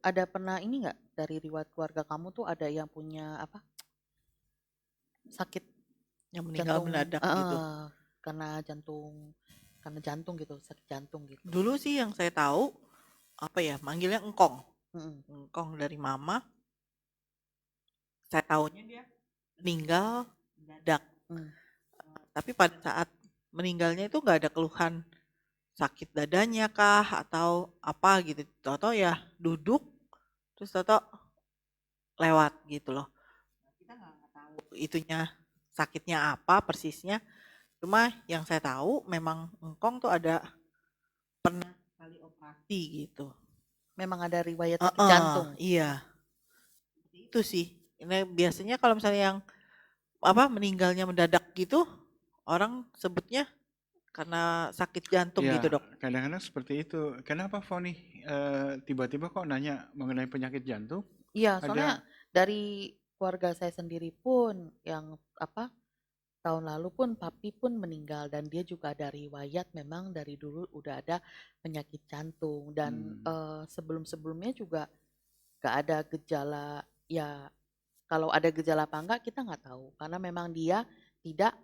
ada pernah ini nggak dari riwayat keluarga kamu tuh ada yang punya apa sakit Yang meninggal jantung mendadak gitu. karena jantung gitu sakit jantung gitu. Dulu sih yang saya tahu apa ya, manggilnya engkong. Mm-mm. Engkong dari mama. Saya tahunya dia meninggal mendadak. Mm. Tapi pada saat meninggalnya itu nggak ada keluhan sakit dadanya kah atau apa gitu. Toto ya duduk terus Toto lewat gitu loh. Kita nggak tahu itunya sakitnya apa persisnya. Cuma yang saya tahu memang engkong tuh ada pernah kali operasi gitu. Memang ada riwayat sakit jantung. Iya. Itu sih. Ini biasanya kalau misalnya yang apa meninggalnya mendadak gitu, orang sebutnya karena sakit jantung gitu, Ya, Dok. kadang-kadang seperti itu. Kenapa Foni tiba-tiba kok nanya mengenai penyakit jantung? Iya, soalnya Ada, dari keluarga saya sendiri pun yang apa tahun lalu pun papi pun meninggal dan dia juga ada riwayat memang dari dulu udah ada penyakit jantung dan hmm, sebelum-sebelumnya juga gak ada gejala ya kalau ada gejala apa enggak kita nggak tahu karena memang dia tidak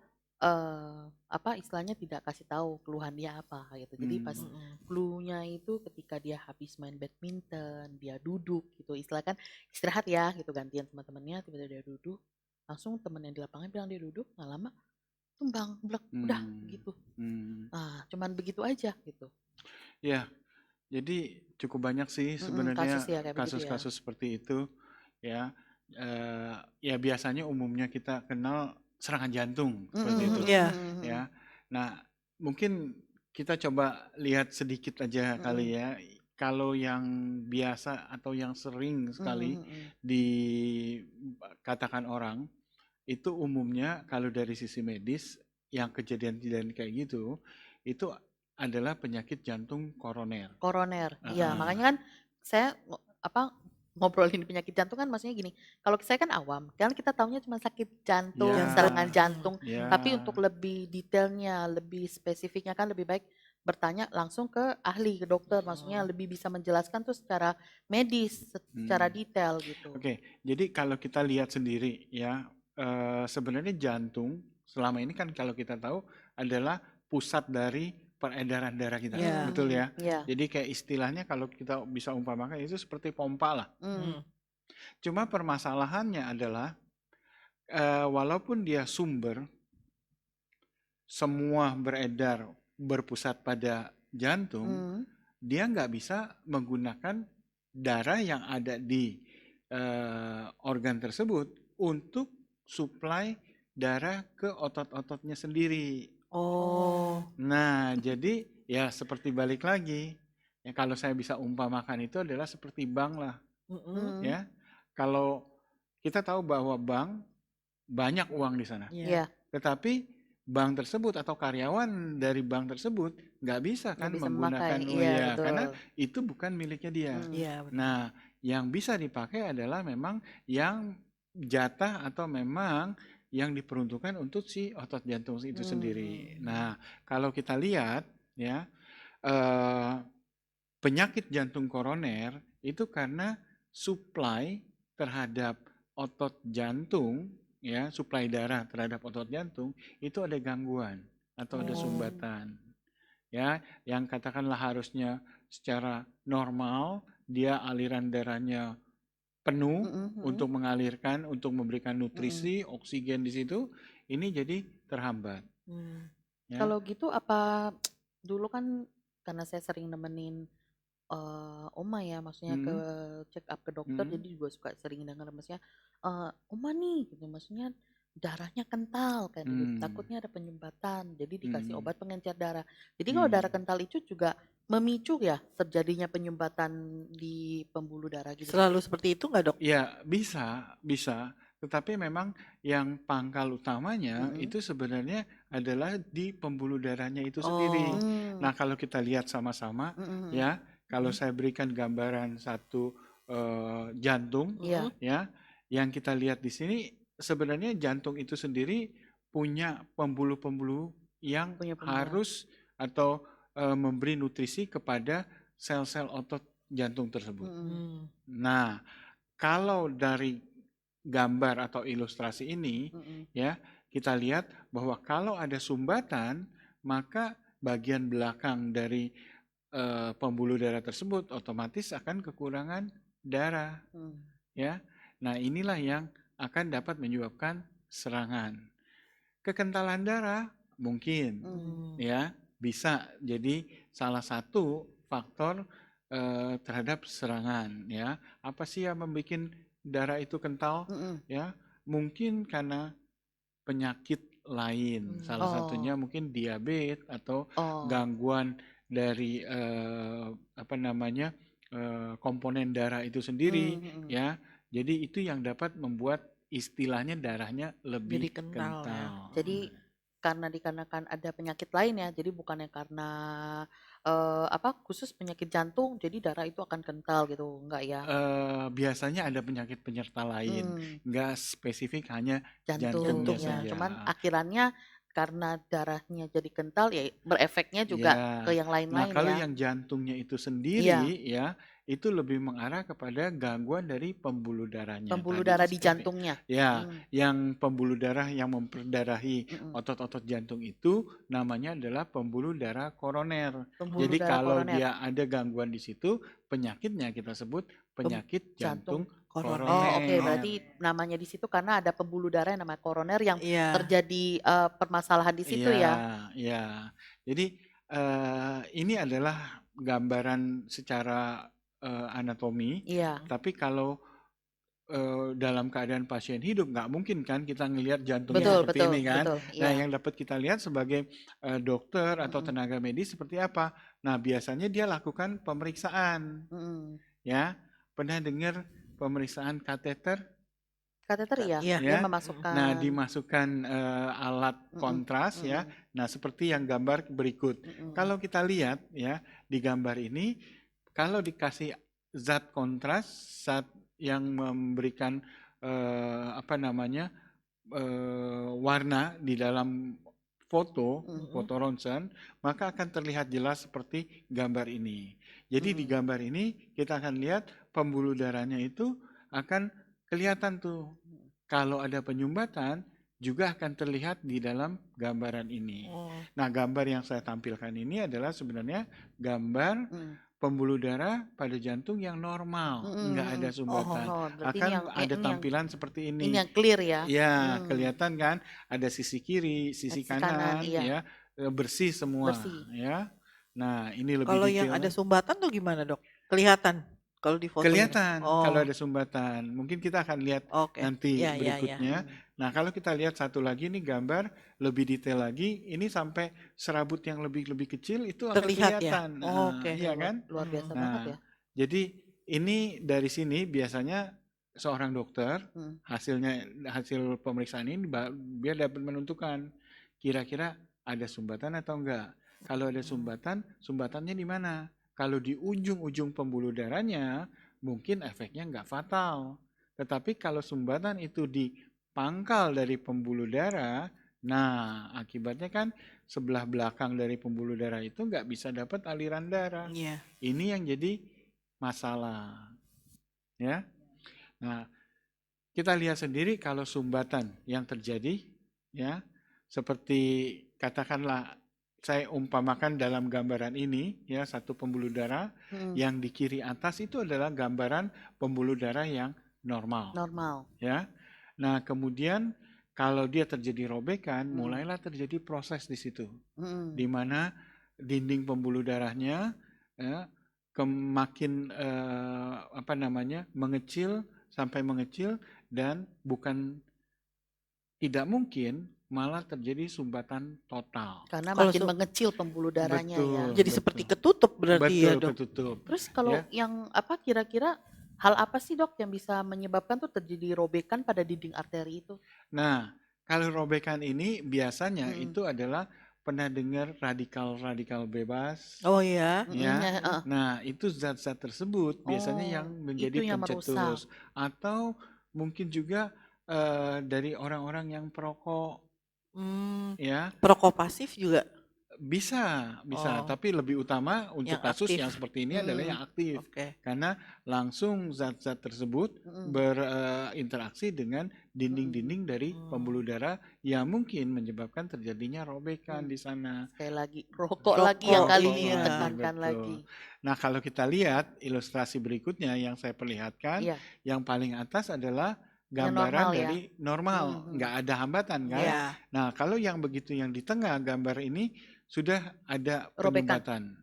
apa istilahnya tidak kasih tahu keluhan dia apa gitu. Jadi pas hmm, Mm-mm. clue-nya itu ketika dia habis main badminton, dia duduk gitu. Istilah kan istirahat ya gitu gantian teman-temannya tiba-tiba dia duduk langsung temen yang di lapangan bilang dia duduk nggak lama tumbang blek udah hmm, gitu. hmm. Ah, cuman begitu aja gitu. Ya, jadi cukup banyak sih Kasus sebenarnya ya kayak begitu ya. kasus-kasus seperti itu. Ya, ya biasanya umumnya kita kenal serangan jantung seperti itu. Iya. Ya, nah mungkin kita coba lihat sedikit aja kali ya. Kalau yang biasa atau yang sering sekali dikatakan orang itu umumnya kalau dari sisi medis yang kejadian-kejadian kayak gitu itu adalah penyakit jantung koroner. Koroner. Iya, Heeh. makanya kan saya apa ngobrolin penyakit jantung kan maksudnya gini. Kalau saya kan awam, kan kita taunya cuma sakit jantung, Ya, Jantung. serangan jantung. ya, Tapi untuk lebih detailnya, lebih spesifiknya kan lebih baik bertanya langsung ke ahli, ke dokter. Maksudnya lebih bisa menjelaskan tuh secara medis, secara hmm. detail gitu. Oke, jadi kalau kita lihat sendiri ya, sebenarnya jantung selama ini kan kalau kita tahu adalah pusat dari peredaran darah kita, Iya. betul ya? Iya. Jadi kayak istilahnya kalau kita bisa umpamakan itu seperti pompa lah. Mm. Cuma permasalahannya adalah walaupun dia sumber semua beredar berpusat pada jantung, Hmm. dia nggak bisa menggunakan darah yang ada di organ tersebut untuk suplai darah ke otot-ototnya sendiri. Oh. Nah, jadi ya seperti balik lagi. Ya kalau saya bisa umpamakan itu adalah seperti bank lah, Mm-mm. Hmm. ya. Kalau kita tahu bahwa bank banyak uang di sana. Iya. Iya, Tetapi bank tersebut atau karyawan dari bank tersebut nggak bisa nggak kan bisa memakai. menggunakan, oh Iya, ya, karena betul. itu bukan miliknya dia. Hmm. Iya, benar. Nah, yang bisa dipakai adalah memang yang jatah atau memang yang diperuntukkan untuk si otot jantung itu sendiri. Nah, kalau kita lihat ya, eh, penyakit jantung koroner itu karena supply terhadap otot jantung, ya, suplai darah terhadap otot jantung itu ada gangguan atau ada Oh. sumbatan. Ya, yang katakanlah harusnya secara normal dia aliran darahnya penuh untuk mengalirkan, untuk memberikan nutrisi, oksigen di situ, ini jadi terhambat, Hmm. ya. Kalau gitu apa dulu kan karena saya sering nemenin oma ya, maksudnya ke Hmm, check up ke dokter, hmm, jadi juga suka sering dengar maksudnya oma nih, gitu, maksudnya darahnya kental kayak gitu, hmm, takutnya ada penyumbatan, jadi dikasih hmm, obat pengencer darah. Jadi kalau darah hmm. kental itu juga memicu ya terjadinya penyumbatan di pembuluh darah gitu. Selalu seperti itu nggak, Dok? Ya, bisa, bisa. Tetapi memang yang pangkal utamanya Mm-mm. itu sebenarnya adalah di pembuluh darahnya itu sendiri. Oh. Hmm. Nah, kalau kita lihat sama-sama, Mm-mm. ya, kalau Mm. saya berikan gambaran satu jantung, Iya. Mm-mm. ya, yang kita lihat di sini sebenarnya jantung itu sendiri punya pembuluh-pembuluh yang Punya pembuluh. harus atau memberi nutrisi kepada sel-sel otot jantung tersebut. Hmm. Nah, kalau dari gambar atau ilustrasi ini, ya, kita lihat bahwa kalau ada sumbatan, maka bagian belakang dari pembuluh darah tersebut otomatis akan kekurangan darah, ya. Nah, inilah yang akan dapat menyebabkan serangan. Kekentalan darah mungkin, ya, bisa jadi salah satu faktor terhadap serangan, ya. Apa sih yang membuat darah itu kental? Ya, mungkin karena penyakit lain. Salah satunya mungkin diabetes atau gangguan dari apa namanya komponen darah itu sendiri, ya. Jadi itu yang dapat membuat istilahnya darahnya lebih Jadi kental, ya. kental. Jadi karena dikarenakan ada penyakit lain ya, jadi bukannya karena khusus penyakit jantung, jadi darah itu akan kental gitu, enggak ya? Biasanya ada penyakit penyerta lain, nggak spesifik hanya Jantung jantungnya ya, saja. cuman akhirannya karena darahnya jadi kental ya berefeknya juga Ya. ke yang Nah, lain-lain kalau ya. yang jantungnya itu Iya, sendiri, ya, itu lebih mengarah kepada gangguan dari pembuluh darahnya pembuluh tadi. darah di Seperti, jantungnya. ya, yang pembuluh darah yang memperdarahi otot-otot jantung itu namanya adalah pembuluh darah koroner. Pembuluh Jadi darah kalau koroner. dia ada gangguan di situ, penyakitnya kita sebut penyakit jantung koroner. Oh, oke, koroner. berarti namanya di situ karena ada pembuluh darah yang namanya koroner yang Iya. terjadi permasalahan di situ ya. Iya. Jadi ini adalah gambaran secara anatomi. Iya. Tapi kalau dalam keadaan pasien hidup nggak mungkin kan kita ngelihat jantungnya Betul, seperti betul, ini kan. betul. Nah, Iya. yang dapat kita lihat sebagai dokter atau tenaga medis seperti apa? Nah, biasanya dia lakukan pemeriksaan. Ya, pernah dengar pemeriksaan kateter? Kateter ya, Iya. dia Ya. memasukkan. Nah, dimasukkan alat kontras ya. Nah, seperti yang gambar berikut. Kalau kita lihat ya di gambar ini, kalau dikasih zat kontras, zat yang memberikan apa namanya warna di dalam foto ronsen, maka akan terlihat jelas seperti gambar ini. Jadi di gambar ini kita akan lihat pembuluh darahnya itu akan kelihatan tuh. Kalau ada penyumbatan juga akan terlihat di dalam gambaran ini. Nah, gambar yang saya tampilkan ini adalah sebenarnya gambar pembuluh darah pada jantung yang normal, nggak ada sumbatan. Akan ada tampilan seperti ini. Ini yang clear ya. Ya, kelihatan kan ada sisi kiri, sisi kanan, iya. ya, bersih semua, Bersih. ya. Nah, ini lebih Kalau detail. yang ada sumbatan tuh gimana, Dok? Kelihatan kalau di foto kelihatan kalau ada sumbatan. Mungkin kita akan lihat nanti Ya, berikutnya. Nah, kalau kita lihat satu lagi nih gambar lebih detail lagi, ini sampai serabut yang lebih kecil itu akan terlihat kelihatan. ya. Oh, oke. Iya kan? Luar biasa Nah, banget ya. jadi ini dari sini biasanya seorang dokter hasil pemeriksaan ini biar dapat menentukan kira-kira ada sumbatan atau enggak. Kalau ada sumbatan, sumbatannya di mana? Kalau di ujung-ujung pembuluh darahnya, mungkin efeknya nggak fatal. Tetapi kalau sumbatan itu di pangkal dari pembuluh darah, nah akibatnya kan sebelah belakang dari pembuluh darah itu nggak bisa dapat aliran darah. Iya. Ini yang jadi masalah. Ya. Nah, kita lihat sendiri kalau sumbatan yang terjadi, ya, seperti katakanlah saya umpamakan dalam gambaran ini, ya, satu pembuluh darah yang di kiri atas itu adalah gambaran pembuluh darah yang normal. Ya. Nah, kemudian kalau dia terjadi robekan, mulailah terjadi proses di situ, di mana dinding pembuluh darahnya makin mengecil sampai mengecil dan tidak mungkin malah terjadi sumbatan total. Karena makin mengecil pembuluh darahnya ya. Jadi seperti ketutup berarti ya, Dok. Ketutup. Terus kalau yang kira-kira hal apa sih, Dok, yang bisa menyebabkan tuh terjadi robekan pada dinding arteri itu? Nah, kalau robekan ini biasanya itu adalah pernah dengar radikal bebas? Oh ya. Ya. Nah, itu zat-zat tersebut biasanya yang menjadi pencetus atau mungkin juga dari orang-orang yang perokok. Ya. Perokok pasif juga? Bisa, Oh, tapi lebih utama untuk yang kasus aktif. yang seperti ini adalah yang aktif. Oke. Karena langsung zat-zat tersebut Mm-mm. berinteraksi dengan dinding-dinding dari Hmm. pembuluh darah yang mungkin menyebabkan terjadinya robekan di sana. Sekali lagi rokok lagi yang Rokok, kali Rokok ini iya. lagi, ditekankan betul. lagi. Nah, kalau kita lihat ilustrasi berikutnya yang saya perlihatkan, Iya, yang paling atas adalah yang gambaran normal ya. dari normal, Mhm. nggak ada hambatan kan? Iya. Nah, kalau yang begitu yang di tengah gambar ini sudah ada Robekan.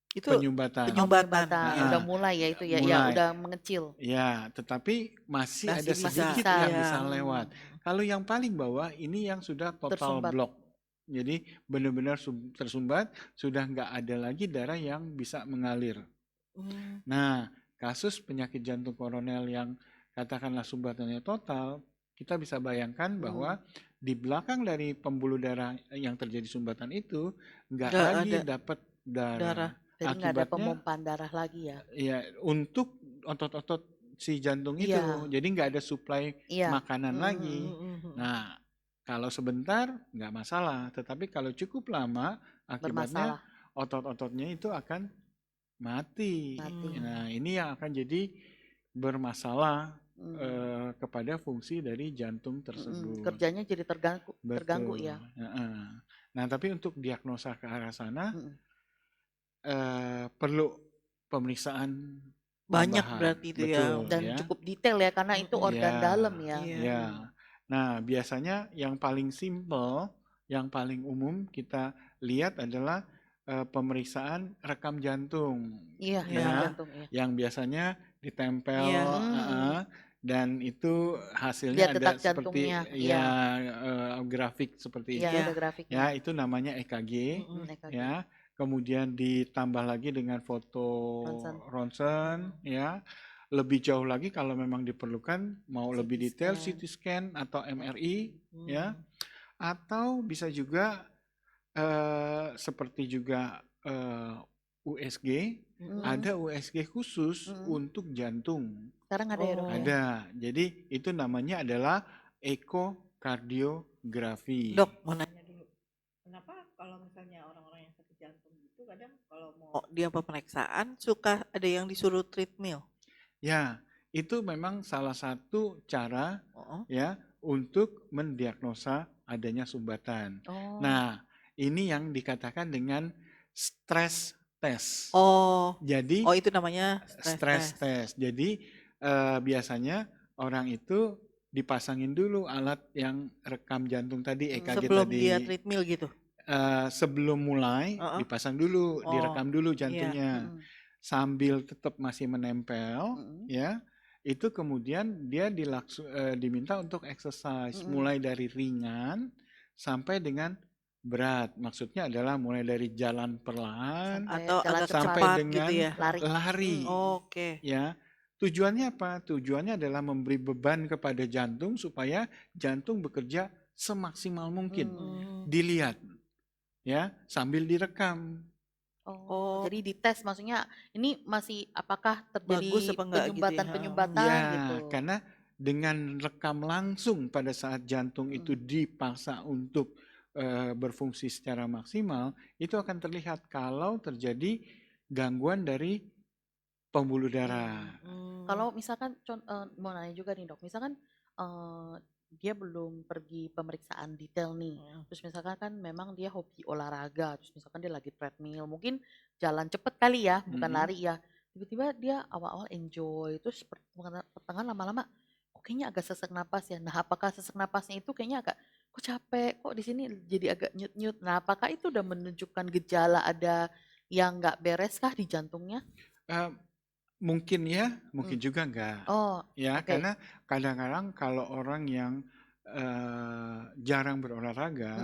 Itu penyumbatan. Oh, penyumbatan. penyumbatan. Iya. Udah mulai ya itu ya. Ya, Mulai. udah mengecil. Ya, tetapi masih ada Masih sedikit bisa. yang Iya. bisa lewat. Kalau yang paling bawah ini yang sudah total Tersumbat. block. Jadi benar-benar tersumbat, sudah nggak ada lagi darah yang bisa mengalir. Hmm. Nah, kasus penyakit jantung koroner yang katakanlah sumbatannya total, kita bisa bayangkan bahwa di belakang dari pembuluh darah yang terjadi sumbatan itu nggak Nggak lagi ada dapat darah. darah. Jadi nggak ada Akibatnya pemompaan darah lagi ya. ya untuk otot-otot si jantung itu, Iya. jadi nggak ada suplai Iya. makanan lagi. Nah, kalau sebentar nggak masalah, tetapi kalau cukup lama akibatnya Bermasalah. otot-ototnya itu akan mati. Mati. Nah, ini yang akan jadi bermasalah kepada fungsi dari jantung Mm-mm. tersebut. Kerjanya jadi terganggu ya. Heeh. Nah, tapi untuk diagnosa ke arah sana Mm-mm. perlu pemeriksaan Banyak tambahan. berarti itu ya. Betul, Dan ya. cukup detail ya karena itu organ Ya, dalam ya. Iya. ya. Nah, biasanya yang paling simple, yang paling umum kita lihat adalah pemeriksaan rekam jantung. Iya, Iya. rekam Ya, jantung ya. yang biasanya ditempel, Iya. dan itu Lihat hasilnya ada detak seperti jantungnya. ya grafik seperti Iya, itu. ada grafiknya. Ya, itu namanya EKG. EKG. Ya, kemudian ditambah lagi dengan foto ronsen, ya. Lebih jauh lagi kalau memang diperlukan, mau CT lebih detail scan. CT scan atau MRI, ya. Hmm. Atau bisa juga seperti juga USG, ada USG khusus untuk jantung. Sekarang ada ya dok ya? Ada. Jadi itu namanya adalah ekokardiografi. Dok, mau nanya dulu. Kenapa kalau misalnya orang-orang yang sakit jantung gitu kadang kalau mau dia pemeriksaan suka ada yang disuruh treadmill? Ya, itu memang salah satu cara Oh. ya untuk mendiagnosa adanya sumbatan. Oh. Nah, ini yang dikatakan dengan stress test. Oh. Jadi Oh, itu namanya stress test. Jadi biasanya orang itu dipasangin dulu alat yang rekam jantung tadi, EKG sebelum tadi. dia treadmill gitu. Sebelum mulai dipasang dulu, direkam dulu jantungnya. Sambil tetap masih menempel, ya. Itu kemudian dia diminta untuk exercise mulai dari ringan sampai dengan berat. Maksudnya adalah mulai dari jalan perlahan atau agak sampai cepat dengan gitu ya. lari. Oke. Ya. Tujuannya apa? Tujuannya adalah memberi beban kepada jantung supaya jantung bekerja semaksimal mungkin. Dilihat ya, sambil direkam. Oh, jadi dites maksudnya ini masih apakah terjadi bagus apa enggak penyumbatan-penyumbatan ya, gitu. Karena dengan rekam langsung pada saat jantung itu dipaksa untuk berfungsi secara maksimal, itu akan terlihat kalau terjadi gangguan dari pembuluh darah. Kalau misalkan mau nanya juga nih dok, misalkan dia belum pergi pemeriksaan detail nih, terus misalkan kan memang dia hobi olahraga, terus misalkan dia lagi treadmill, mungkin jalan cepet kali ya, bukan lari ya, tiba-tiba dia awal-awal enjoy, terus pertengahan lama-lama kok kayaknya agak sesak napas ya. Nah, apakah sesak napasnya itu kayaknya agak kok capek, kok di sini jadi agak nyut-nyut. Nah, apakah itu udah menunjukkan gejala ada yang nggak beres kah di jantungnya? Mungkin ya, mungkin juga enggak. Oh, ya, karena kadang-kadang kalau orang yang jarang berolahraga,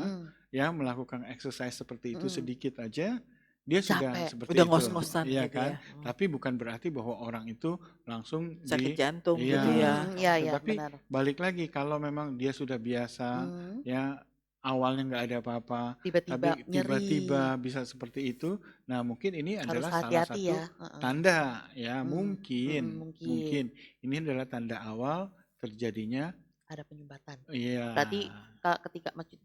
ya melakukan exercise seperti itu sedikit aja, dia sudah seperti udah itu. ngos-ngosan Iya gitu kan? ya. Tapi bukan berarti bahwa orang itu langsung sakit jantung gitu ya. Iya, Tapi benar. balik lagi kalau memang dia sudah biasa, ya awalnya nggak ada apa-apa, Tiba-tiba tapi nyeri. tiba-tiba bisa seperti itu. Nah, mungkin ini adalah Harus salah hati-hati satu ya. tanda, ya mungkin Mungkin. ini adalah tanda awal terjadinya ada penyumbatan. Iya. Berarti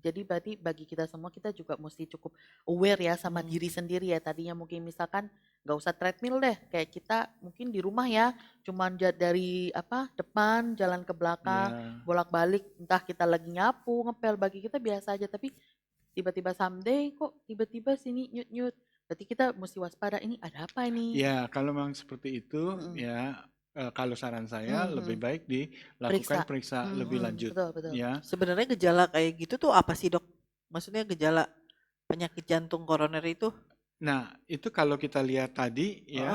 jadi berarti bagi kita semua kita juga mesti cukup aware ya sama diri sendiri ya. Tadinya mungkin misalkan nggak usah treadmill deh, kayak kita mungkin di rumah ya, cuman dari depan jalan ke belakang, Iya. bolak-balik, entah kita lagi nyapu, ngepel, bagi kita biasa aja, tapi tiba-tiba someday kok tiba-tiba sini nyut-nyut. Berarti kita mesti waspada, ini ada apa ini? Ya, kalau memang seperti itu, Mm-mm. ya kalau saran saya Mhm. lebih baik dilakukan periksa lebih Mhm, lanjut, betul. ya. Sebenarnya gejala kayak gitu tuh apa sih, Dok? Maksudnya gejala penyakit jantung koroner itu? Nah, itu kalau kita lihat tadi Heeh. ya,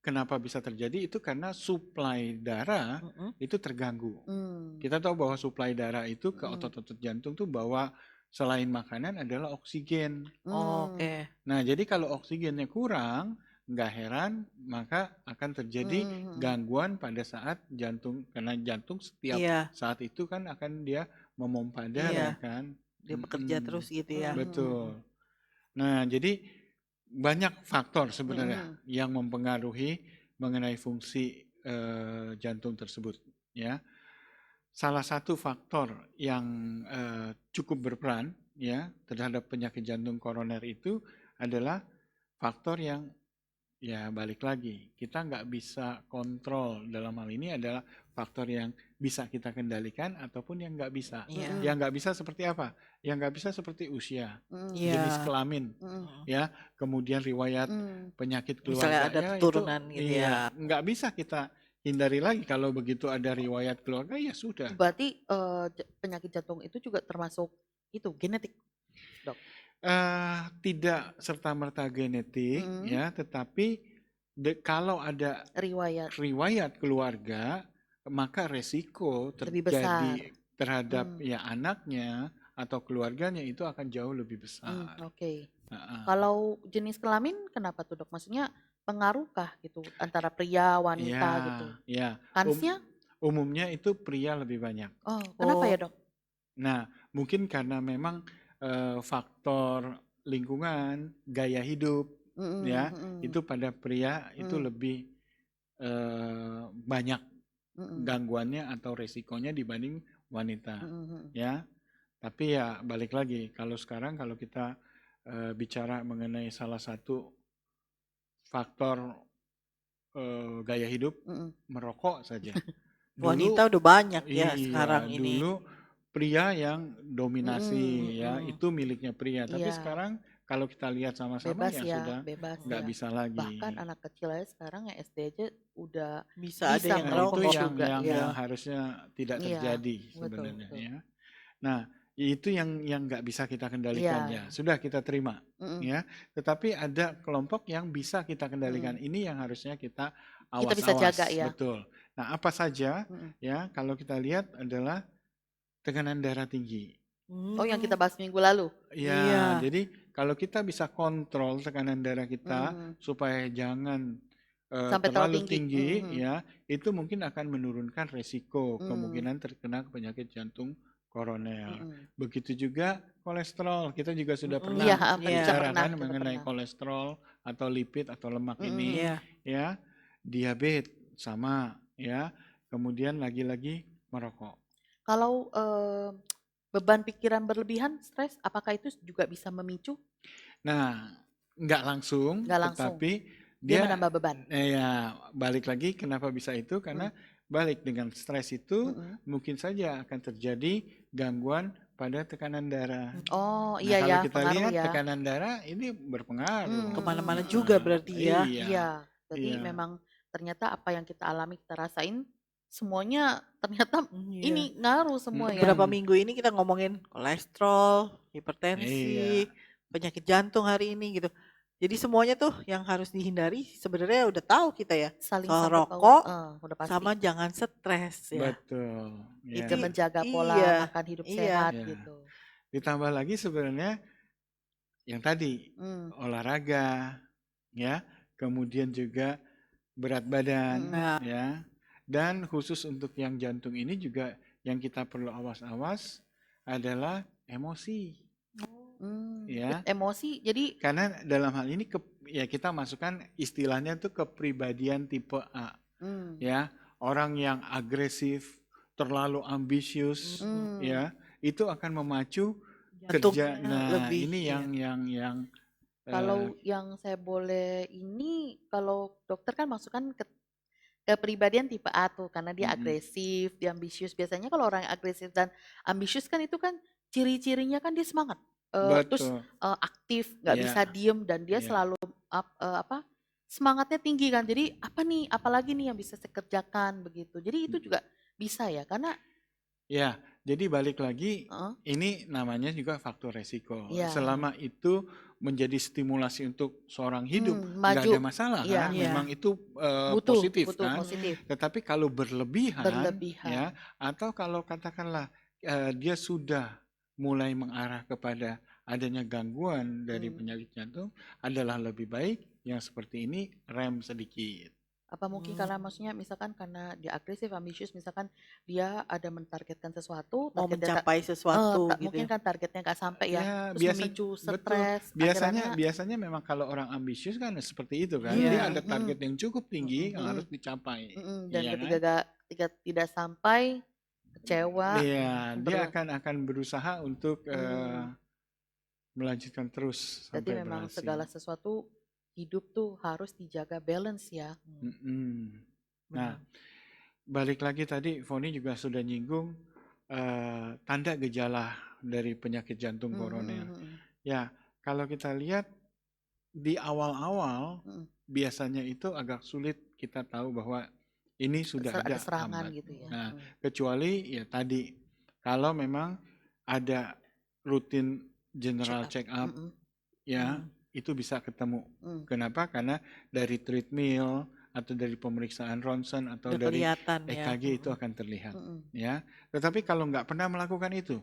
kenapa bisa terjadi itu karena suplai darah Mm-mm. itu terganggu. Hmm. Kita tahu bahwa suplai darah itu ke Mm. otot-otot jantung tuh bawa selain makanan adalah oksigen. Oke. Nah, jadi kalau oksigennya kurang, nggak heran maka akan terjadi gangguan pada saat jantung, karena jantung setiap Iya, saat itu kan akan dia memompa Iya. darah kan. dia bekerja Mm-mm. terus gitu ya. Betul. Nah, jadi banyak faktor sebenarnya yang mempengaruhi mengenai fungsi jantung tersebut, ya. Salah satu faktor yang cukup berperan ya terhadap penyakit jantung koroner itu adalah faktor yang ya balik lagi kita nggak bisa kontrol. Dalam hal ini adalah faktor yang bisa kita kendalikan ataupun yang nggak bisa. Iya. Yang nggak bisa seperti apa? Yang nggak bisa seperti usia, Iya. jenis kelamin, ya, kemudian riwayat penyakit Misalnya keluarga, ada ya keturunan itu gitu iya ya. nggak bisa kita hindari lagi. Kalau begitu ada riwayat keluarga ya sudah. Berarti penyakit jantung itu juga termasuk itu genetik, Dok? Tidak serta-merta genetik ya, tetapi kalau ada riwayat keluarga maka resiko Lebih besar. terjadi terhadap ya anaknya atau keluarganya itu akan jauh lebih besar. Oke. Kalau jenis kelamin kenapa tuh, Dok? Maksudnya pengaruhkah gitu antara pria, wanita Ya, gitu? ya. Kansnya? Umumnya itu pria lebih banyak. Oh, kenapa ya, Dok? Nah, mungkin karena memang faktor lingkungan, gaya hidup, ya, itu pada pria itu lebih banyak gangguannya atau resikonya dibanding wanita, ya. Tapi ya balik lagi, kalau sekarang kalau kita bicara mengenai salah satu faktor gaya hidup, merokok saja. Wanita udah banyak ya Iya, sekarang ini. dulu pria yang dominasi ya, itu miliknya pria. Tapi Iya. sekarang kalau kita lihat sama-sama Bebas ya ya, sudah bebas nggak ya. bisa lagi. Bahkan anak kecil aja sekarang yang SD aja udah Bisa ada yang Nah, itu merokok juga yang ya. harusnya tidak Iya, terjadi betul, sebenarnya betul. ya. Nah, itu yang nggak bisa kita kendalikan Iya. ya. Sudah kita terima ya. Tetapi ada kelompok yang bisa kita kendalikan. Ini yang harusnya kita Kita bisa awas-awas. jaga ya. Betul. Nah, apa saja ya kalau kita lihat adalah tekanan darah tinggi. Oh, yang kita bahas minggu lalu. Ya, Iya. jadi kalau kita bisa kontrol tekanan darah kita supaya jangan Sampai terlalu terlalu tinggi, ya, itu mungkin akan menurunkan resiko kemungkinan terkena penyakit jantung koroner. Begitu juga kolesterol. Kita juga sudah pernah Iya, bicara pernah, kan kita mengenai pernah. kolesterol atau lipid atau lemak ini, Iya. ya, diabetes sama, ya, kemudian lagi-lagi merokok. Kalau beban pikiran berlebihan, stres, apakah itu juga bisa memicu? Nah, nggak langsung, tetapi dia menambah beban. Ya, balik lagi kenapa bisa itu? Karena balik dengan stres itu mungkin saja akan terjadi gangguan pada tekanan darah. Oh, Nah, iya kalau ya, kita pengaruh lihat ya. tekanan darah ini berpengaruh. Kemana-mana juga berarti ya. Iya, jadi memang ternyata apa yang kita alami, kita rasain, semuanya ternyata ini ngaruh semua ya. Beberapa minggu ini kita ngomongin kolesterol, hipertensi, penyakit jantung hari ini gitu. Jadi semuanya tuh yang harus dihindari sebenarnya udah tahu kita ya. Saling soal sama rokok udah pasti. sama jangan stres ya. Betul. Itu menjaga pola makan hidup sehat gitu. Ditambah lagi sebenarnya yang tadi olahraga, ya, kemudian juga berat badan, ya, dan khusus untuk yang jantung ini juga yang kita perlu awas-awas adalah emosi. Ya. Emosi, jadi karena dalam hal ini ya kita masukkan istilahnya tuh kepribadian tipe A. Ya, orang yang agresif, terlalu ambisius, Hmm. ya, itu akan memacu Jantungnya kerja. Nah, lebih ini ya. yang Kalau yang saya boleh ini, kalau dokter kan masukkan ke kepribadian tipe A tuh, karena dia mm-mm. agresif, dia ambisius. Biasanya kalau orang yang agresif dan ambisius kan itu kan ciri-cirinya kan dia semangat, terus Betul, aktif, nggak bisa ya, diem dan dia ya, selalu apa semangatnya tinggi kan. Jadi apa nih, apalagi nih yang bisa saya kerjakan begitu. Jadi itu juga bisa ya, karena ya. Jadi balik lagi, uh, ini namanya juga faktor resiko. ya Selama itu menjadi stimulasi untuk seorang hidup, nggak maju, ada masalah kan? ya Memang Iya. itu butuh positif butuh kan? positif, Tetapi kalau berlebihan, ya, berlebihan. atau kalau katakanlah dia sudah mulai mengarah kepada adanya gangguan dari Hmm. penyakit jantung, adalah lebih baik yang seperti ini rem sedikit. Apa mungkin Hmm. karena maksudnya misalkan karena dia agresif, ambisius, misalkan dia ada mentargetkan sesuatu, Mau targetnya mencapai sesuatu gitu mungkin ya. kan targetnya nggak sampai ya, Ya, terus memicu betul. stres, Biasanya akhirannya biasanya memang kalau orang ambisius kan seperti itu kan. Dia Iya. ada target yang cukup tinggi yang harus dicapai. dan Iya kan? ketika tidak sampai, kecewa, Iya, dia ber, akan berusaha untuk hmm, melanjutkan terus berarti sampai memang berhasil. segala sesuatu hidup tuh harus dijaga balance ya. Mm-mm. Nah, Benar. balik lagi tadi Foni juga sudah nyinggung tanda gejala dari penyakit jantung koroner. Ya, kalau kita lihat di awal-awal biasanya itu agak sulit kita tahu bahwa ini sudah Ada ada serangan hambat. gitu ya. Nah, kecuali ya tadi kalau memang ada rutin general check up, ya itu bisa ketemu. Kenapa? Karena dari treadmill atau dari pemeriksaan ronsen atau Udah dari kelihatan ya. EKG itu akan terlihat, ya. Tetapi kalau nggak pernah melakukan itu,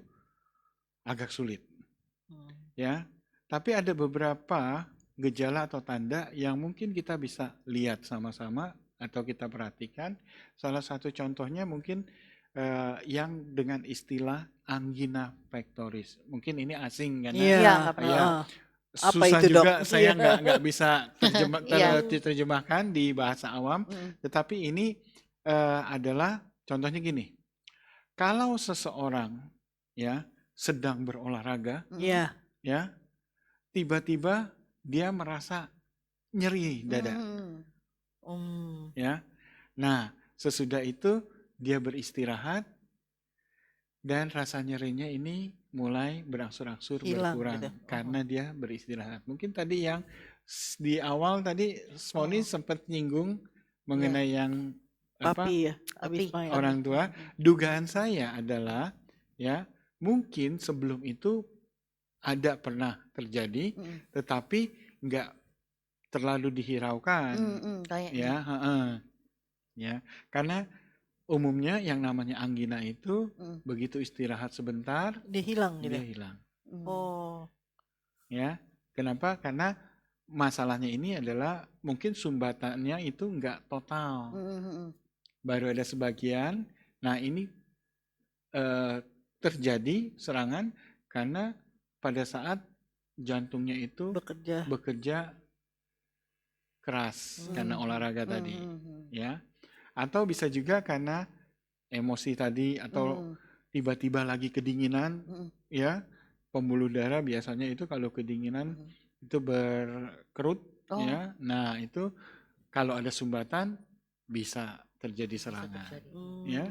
agak sulit, ya. Tapi ada beberapa gejala atau tanda yang mungkin kita bisa lihat sama-sama atau kita perhatikan. Salah satu contohnya mungkin yang dengan istilah angina pectoris. Mungkin ini asing karena Iya. Iya, nggak pernah ya tahu. Apa susah itu dok? juga saya Iya. nggak bisa Iya. terjemahkan di bahasa awam. Tetapi ini adalah contohnya gini. Kalau seseorang ya sedang berolahraga, Iya. ya tiba-tiba dia merasa nyeri dada, ya. Nah, sesudah itu dia beristirahat dan rasa nyerinya ini mulai berangsur-angsur Hilang berkurang gitu. karena dia beristirahat. Mungkin tadi yang di awal tadi Smoni sempat nyinggung mengenai yang apa Papi ya. Papi. Habis main. orang tua. Dugaan saya adalah ya mungkin sebelum itu ada pernah terjadi, tetapi nggak terlalu dihiraukan, Kayaknya. ya, karena umumnya yang namanya anggina itu begitu istirahat sebentar, Dia hilang gitu. dia hilang, Oh. ya. Kenapa? Karena masalahnya ini adalah mungkin sumbatannya itu nggak total, baru ada sebagian. Nah ini terjadi serangan karena pada saat jantungnya itu bekerja keras karena olahraga tadi, ya. Atau bisa juga karena emosi tadi atau tiba-tiba lagi kedinginan, ya. Pembuluh darah biasanya itu kalau kedinginan itu berkerut, ya. Nah, itu kalau ada sumbatan bisa terjadi serangan, ya.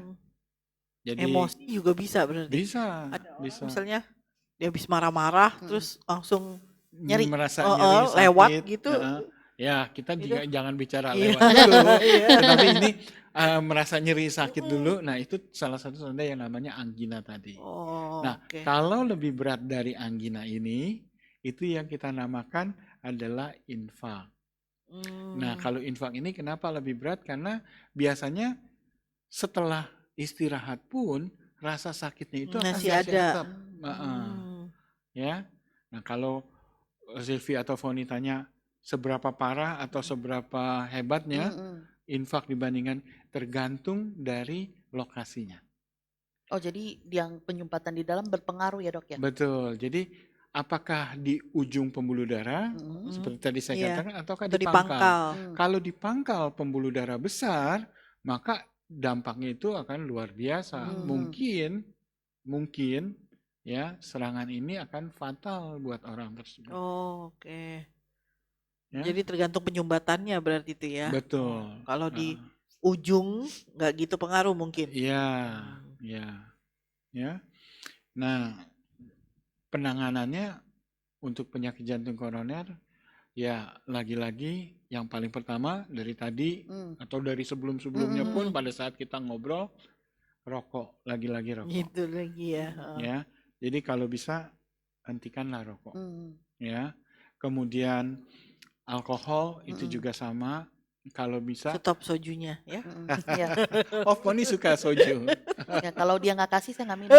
Jadi emosi juga bisa berarti. bisa, Ada orang bisa. misalnya dia habis marah-marah terus langsung nyeri, merasa nyeri sakit, lewat gitu. Ya, kita juga jangan bicara Iya. lewat dulu. Tetapi ini merasa nyeri sakit dulu. Nah, itu salah satu tanda yang namanya anggina tadi. Nah, kalau lebih berat dari anggina ini, itu yang kita namakan adalah infak. Nah, kalau infak ini kenapa lebih berat? Karena biasanya setelah istirahat pun rasa sakitnya itu akan masih masih ada. tetap. Ya. Nah, kalau Silvi atau Foni tanya seberapa parah atau seberapa hebatnya infak dibandingkan, tergantung dari lokasinya. Oh, jadi yang penyumbatan di dalam berpengaruh ya dok ya? Betul. Jadi apakah di ujung pembuluh darah seperti tadi saya katakan ataukah di pangkal? Kalau di pangkal pembuluh darah besar, maka dampaknya itu akan luar biasa. Mungkin ya serangan ini akan fatal buat orang tersebut. Oh, oke. Ya, Jadi tergantung penyumbatannya berarti itu ya. betul. Kalau di ujung nggak gitu pengaruh mungkin. Iya, ya. Nah, penanganannya untuk penyakit jantung koroner, ya lagi-lagi yang paling pertama dari tadi atau dari sebelum-sebelumnya pun pada saat kita ngobrol, rokok, lagi-lagi rokok. Gitu lagi ya. Ya, jadi kalau bisa hentikanlah rokok. Ya, kemudian alkohol itu juga sama. Kalau bisa, Stop sojunya ya. Ya. oh Poni suka soju. Ya, kalau dia nggak kasih saya nggak minum.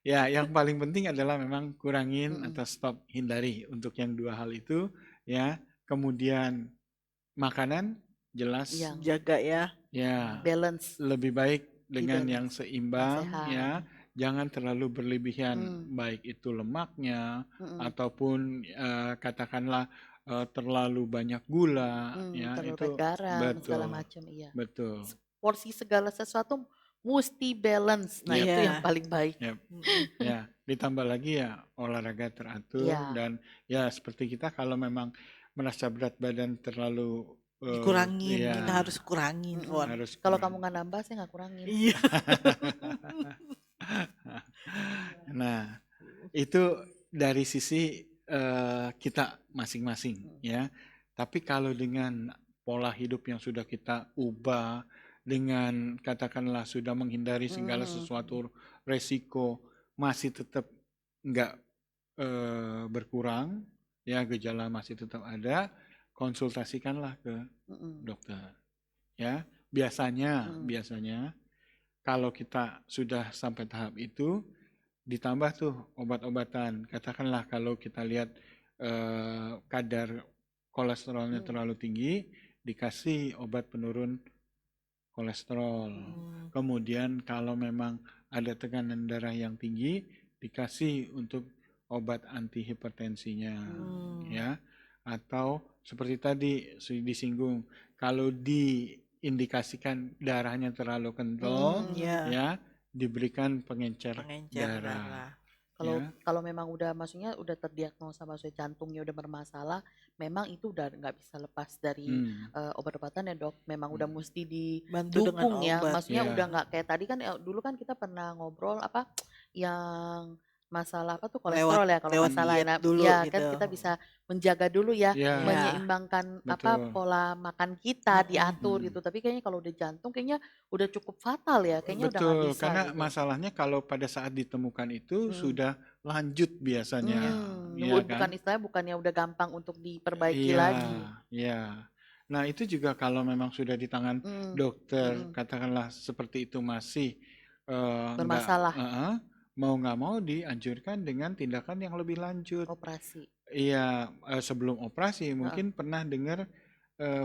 Ya, yang paling penting adalah memang kurangin atau stop, hindari untuk yang dua hal itu ya. Kemudian makanan jelas Yang Jaga ya. ya balance. lebih baik dengan Balance. yang seimbang Sehat. ya. Jangan terlalu berlebihan baik itu lemaknya ataupun katakanlah terlalu banyak gula ya, terlalu itu banyak garam segala betul. macam, iya. Betul. Porsi segala sesuatu mesti balance. Nah, Yep. itu yang paling baik. Yep. Ya, ditambah lagi ya olahraga teratur Iya. dan ya seperti kita kalau memang merasa berat badan terlalu Dikurangin, ya, kita harus kurangin. harus Kalau kurang. kamu nggak nambah, saya nggak kurangin. Iya. Nah, itu dari sisi kita masing-masing ya. Tapi kalau dengan pola hidup yang sudah kita ubah, dengan katakanlah sudah menghindari segala sesuatu resiko, masih tetap nggak berkurang, ya gejala masih tetap ada, konsultasikanlah ke dokter. Ya, biasanya kalau kita sudah sampai tahap itu, ditambah tuh obat-obatan. Katakanlah kalau kita lihat kadar kolesterolnya terlalu tinggi, dikasih obat penurun kolesterol. Kemudian kalau memang ada tekanan darah yang tinggi, dikasih untuk obat anti hipertensinya, ya. Atau seperti tadi disinggung, kalau diindikasikan darahnya terlalu kental, ya diberikan pengencer darah. Kalau memang udah maksudnya udah terdiagnosa maksudnya jantungnya udah bermasalah, memang itu udah nggak bisa lepas dari obat-obatan ya dok. Memang udah mesti Bantu dengan didukung ya. obat. Maksudnya udah nggak kayak tadi kan dulu kan kita pernah ngobrol apa yang masalah apa tuh kolesterol ya kalau nggak salah ya. dulu Ya gitu. kan kita bisa menjaga dulu ya, Ya, menyeimbangkan apa betul. pola makan kita diatur gitu. Tapi kayaknya kalau udah jantung kayaknya udah cukup fatal ya. Kayaknya udah nggak Betul, bisa karena gitu. masalahnya kalau pada saat ditemukan itu sudah lanjut biasanya, ya bukan kan? istilahnya bukannya udah gampang untuk diperbaiki Iya, lagi. iya. Nah itu juga kalau memang sudah di tangan dokter, katakanlah seperti itu masih Bermasalah. mau nggak mau dianjurkan dengan tindakan yang lebih lanjut. Operasi. Iya, sebelum operasi mungkin pernah dengar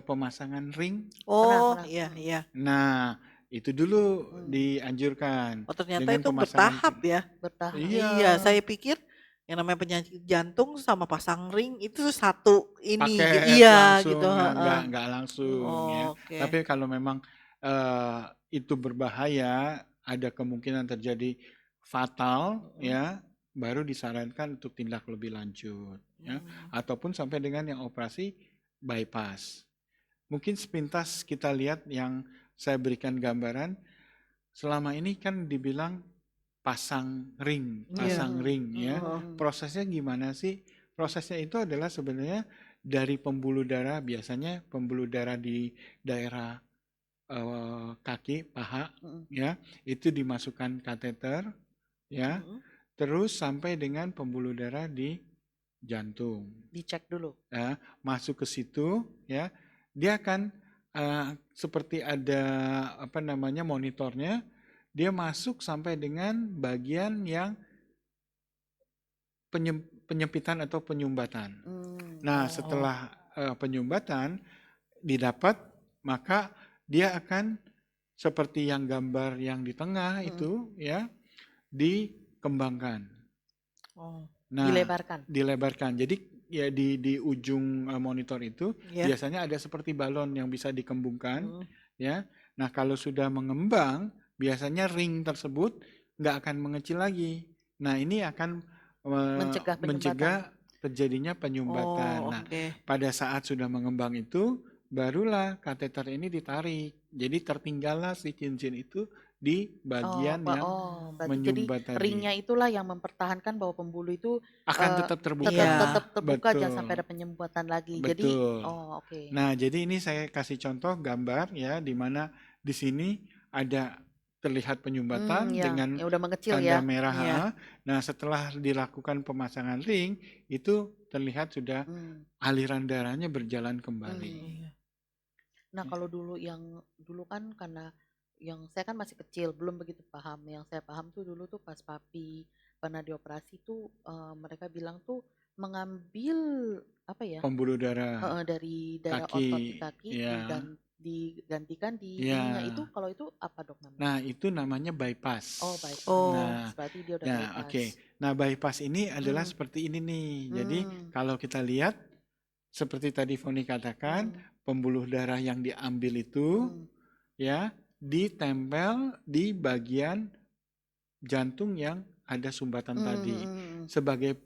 pemasangan ring. Oh, Pernah. iya. Nah, itu dulu dianjurkan. Oh, ternyata dengan itu pemasangan bertahap ya. Bertahap. Iya, saya pikir yang namanya penyakit jantung sama pasang ring itu satu ini. pakai Iya, langsung, gitu. nggak langsung ya. Oke. Tapi kalau memang itu berbahaya, ada kemungkinan terjadi fatal ya, baru disarankan untuk tindak lebih lanjut ya, ataupun sampai dengan yang operasi bypass. Mungkin sepintas kita lihat yang saya berikan gambaran, selama ini kan dibilang pasang ring ya. Prosesnya gimana sih? Prosesnya itu adalah sebenarnya dari pembuluh darah, biasanya pembuluh darah di daerah kaki, paha ya, itu dimasukkan kateter ya. Terus sampai dengan pembuluh darah di jantung. Dicek dulu. Ya, masuk ke situ ya. Dia akan seperti ada apa namanya monitornya, dia masuk sampai dengan bagian yang penyempitan atau penyumbatan. Nah, setelah penyumbatan didapat, maka dia akan seperti yang gambar yang di tengah itu ya, dikembangkan. Oh, Nah, dilebarkan. Dilebarkan. Jadi ya di ujung monitor itu Ya. biasanya ada seperti balon yang bisa dikembungkan, Hmm. ya. Nah, kalau sudah mengembang, biasanya ring tersebut nggak akan mengecil lagi. Nah, ini akan Mencegah penyumbatan. mencegah terjadinya penyumbatan. Oh, Nah, oke. pada saat sudah mengembang itu, barulah kateter ini ditarik. Jadi tertinggallah si cincin itu di bagian yang berarti jadi menyumbat tadi. ringnya itulah yang mempertahankan bahwa pembuluh itu Akan tetap terbuka. tetap terbuka, jangan Betul. sampai ada penyumbatan lagi. Jadi, Betul. oke. Nah, jadi ini saya kasih contoh gambar ya, di mana di sini ada terlihat penyumbatan Ya, dengan ya udah mengecil tanda ya. merah. Iya. Nah, setelah dilakukan pemasangan ring, itu terlihat sudah aliran darahnya berjalan kembali. Iya. Nah, kalau dulu kan karena yang saya kan masih kecil, belum begitu paham. Yang saya paham tuh dulu tuh pas papi pernah dioperasi tuh mereka bilang tuh mengambil apa ya? Pembuluh darah Dari daerah kaki, otot di kaki ya. digantikan di Ya. ringnya itu. Kalau itu apa dok namanya? Nah, itu namanya bypass. Oh, bypass. Nah, Berarti dia udah ya, bypass. oke. Nah, bypass ini adalah seperti ini nih. Jadi kalau kita lihat seperti tadi Foni katakan, pembuluh darah yang diambil itu ya ditempel di bagian jantung yang ada sumbatan tadi sebagai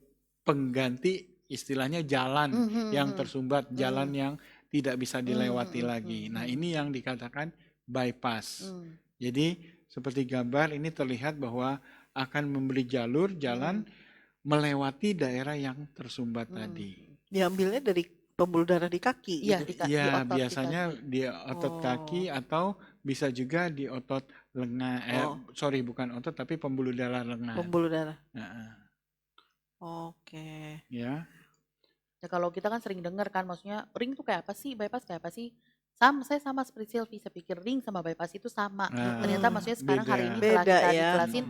pengganti, istilahnya jalan yang tersumbat, jalan yang tidak bisa dilewati lagi. Nah, ini yang dikatakan bypass. Jadi seperti gambar ini terlihat bahwa akan memberi jalan melewati daerah yang tersumbat tadi. Diambilnya dari pembuluh darah di kaki Iya, gitu. Iya, biasanya di otot kaki atau bisa juga di otot lengan. Sorry, bukan otot tapi pembuluh darah lengan. Pembuluh darah. Oke. Ya. Ya, kalau kita kan sering dengar kan, maksudnya ring tuh kayak apa sih, bypass kayak apa sih? Saya sama seperti Sylvie, saya pikir ring sama bypass itu sama. Ternyata maksudnya sekarang hari ini setelah Beda kita ya. dijelasin